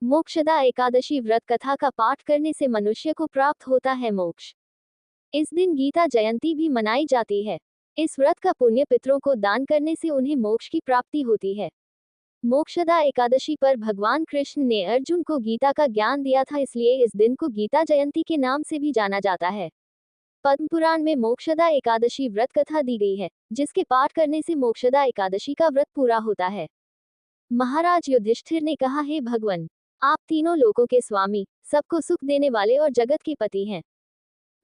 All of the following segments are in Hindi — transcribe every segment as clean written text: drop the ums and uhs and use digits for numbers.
मोक्षदा एकादशी व्रत कथा का पाठ करने से मनुष्य को प्राप्त होता है मोक्ष। इस दिन गीता जयंती भी मनाई जाती है। इस व्रत का पुण्य पितरों को दान करने से उन्हें मोक्ष की प्राप्ति होती है। मोक्षदा एकादशी पर भगवान कृष्ण ने अर्जुन को गीता का ज्ञान दिया था, इसलिए इस दिन को गीता जयंती के नाम से भी जाना जाता है। पद्म पुराण में मोक्षदा एकादशी व्रत कथा दी गई है, जिसके पाठ करने से मोक्षदा एकादशी का व्रत पूरा होता है। महाराज युधिष्ठिर ने कहा, हे भगवान, आप तीनों लोकों के स्वामी, सबको सुख देने वाले और जगत के पति हैं।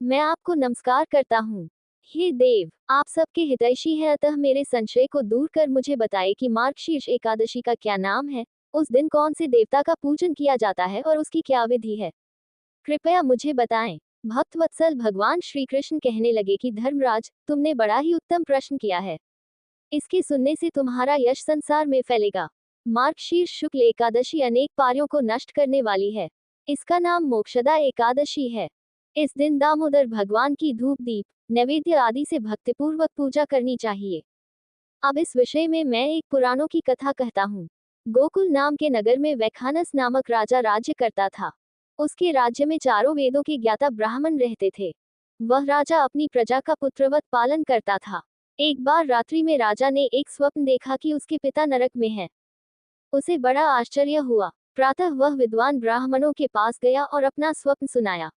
मैं आपको नमस्कार करता हूँ। हे देव, आप सबके हितैषी हैं, अतः मेरे संशय को दूर कर मुझे बताए कि मार्गशीर्ष एकादशी का क्या नाम है, उस दिन कौन से देवता का पूजन किया जाता है और उसकी क्या विधि है, कृपया मुझे बताएं। भक्तवत्सल भगवान श्री कृष्ण कहने लगे कि धर्मराज, तुमने बड़ा ही उत्तम प्रश्न किया है। इसके सुनने से तुम्हारा यश संसार में फैलेगा। मार्गशीर्ष शुक्ल एकादशी अनेक पारियों को नष्ट करने वाली है। इसका नाम मोक्षदा एकादशी है। इस दिन दामोदर भगवान की धूप दीप नैवेद्य आदि से भक्तिपूर्वक पूजा करनी चाहिए। अब इस विषय में मैं एक पुराणों की कथा कहता हूँ। गोकुल नाम के नगर में वैखानस नामक राजा राज्य करता था। उसके राज्य में चारों वेदों के ज्ञाता ब्राह्मण रहते थे। वह राजा अपनी प्रजा का पुत्रवत पालन करता था। एक बार रात्रि में राजा ने एक स्वप्न देखा कि उसके पिता नरक में हैं। उसे बड़ा आश्चर्य हुआ। प्रातः वह विद्वान ब्राह्मणों के पास गया और अपना स्वप्न सुनाया।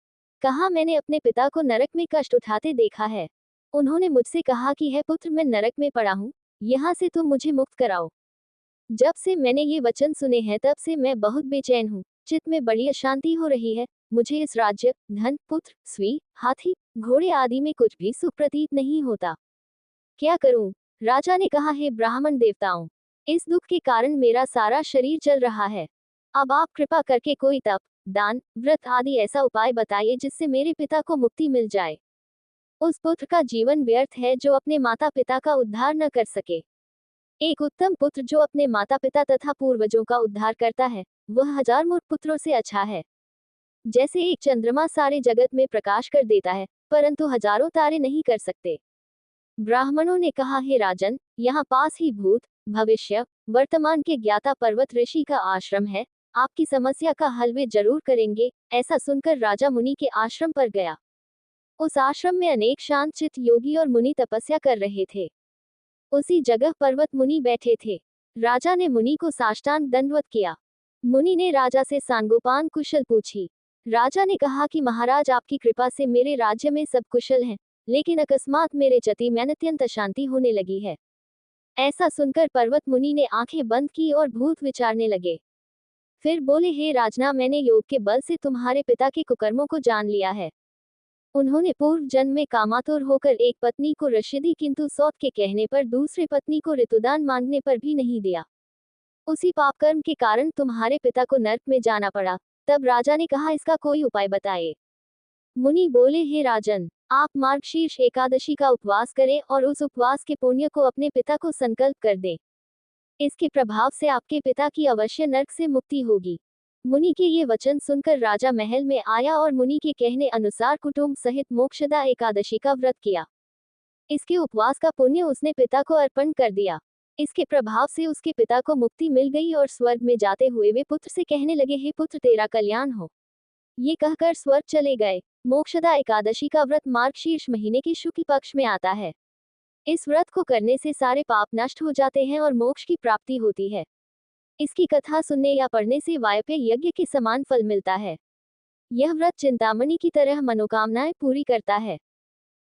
कहा, मैंने अपने पिता को नरक में कष्ट उठाते देखा है। उन्होंने मुझसे कहा कि है पुत्र, मैं नरक में पड़ा हूँ, यहाँ से तुम मुझे मुक्त कराओ। जब से मैंने ये वचन सुने हैं तब से मैं बहुत बेचैन हूँ, चित्त में बड़ी अशांति हो रही है। मुझे इस राज्य, धन, पुत्र, स्वी, हाथी, घोड़े आदि में कुछ भी सुप्रतीत नहीं होता। क्या करूं? राजा ने कहा, हे ब्राह्मण देवताओं, इस दुख के कारण मेरा सारा शरीर जल रहा है। अब आप कृपा करके कोई तप, दान, व्रत आदि ऐसा उपाय बताइए जिससे मेरे पिता को मुक्ति मिल जाए। उस पुत्र का जीवन व्यर्थ है जो अपने माता पिता का उद्धार न कर सके। एक उत्तम पुत्र जो अपने माता पिता तथा पूर्वजों का उद्धार करता है, वह हजार मूर्ख पुत्रों से अच्छा है। जैसे एक चंद्रमा सारे जगत में प्रकाश कर देता है, परंतु हजारों तारे नहीं कर सकते। ब्राह्मणों ने कहा, हे राजन, यहाँ पास ही भूत, भविष्य, वर्तमान के ज्ञाता पर्वत ऋषि का आश्रम है। आपकी समस्या का हल वे जरूर करेंगे। ऐसा सुनकर राजा मुनि के आश्रम पर गया। उस आश्रम में अनेक शांत चित्त योगी और मुनि तपस्या कर रहे थे। उसी जगह पर्वत मुनि बैठे थे। राजा ने मुनि को साष्टांग दंडवत किया। मुनि ने राजा से सांगोपांग कुशल पूछी। राजा ने कहा कि महाराज, आपकी कृपा से मेरे राज्य में सब कुशल हैं, लेकिन अकस्मात मेरे चति में अत्यंत अशांति होने लगी है। ऐसा सुनकर पर्वत मुनि ने आंखें बंद की और भूत विचारने लगे। फिर बोले, हे राजना, मैंने योग के बल से तुम्हारे पिता के कुकर्मों को जान लिया है। उन्होंने पूर्व जन्म में कामातुर होकर एक पत्नी को ऋषि दी, किंतु सौत के कहने पर दूसरी पत्नी को ऋतुदान मांगने पर भी नहीं दिया। उसी पाप कर्म के कारण तुम्हारे पिता को नरक में जाना पड़ा। तब राजा ने कहा, इसका कोई उपाय बताए। मुनि बोले, हे राजन, आप मार्गशीर्ष एकादशी का उपवास करें और उस उपवास के पुण्य को अपने पिता को संकल्प कर दें। इसके प्रभाव से आपके पिता की अवश्य नरक से मुक्ति होगी। मुनि के ये वचन सुनकर राजा महल में आया और मुनि के कहने अनुसार कुटुंब सहित मोक्षदा एकादशी का व्रत किया। इसके उपवास का पुण्य उसने पिता को अर्पण कर दिया। इसके प्रभाव से उसके पिता को मुक्ति मिल गई और स्वर्ग में जाते हुए वे पुत्र से कहने लगे, हे पुत्र, तेरा कल्याण हो। ये कहकर स्वर्ग चले गए। मोक्षदा एकादशी का व्रत मार्गशीर्ष महीने के शुक्ल पक्ष में आता है। इस व्रत को करने से सारे पाप नष्ट हो जाते हैं और मोक्ष की प्राप्ति होती है। इसकी कथा सुनने या पढ़ने से वायव्य यज्ञ के समान फल मिलता है। यह व्रत चिंतामणि की तरह मनोकामनाएं पूरी करता है।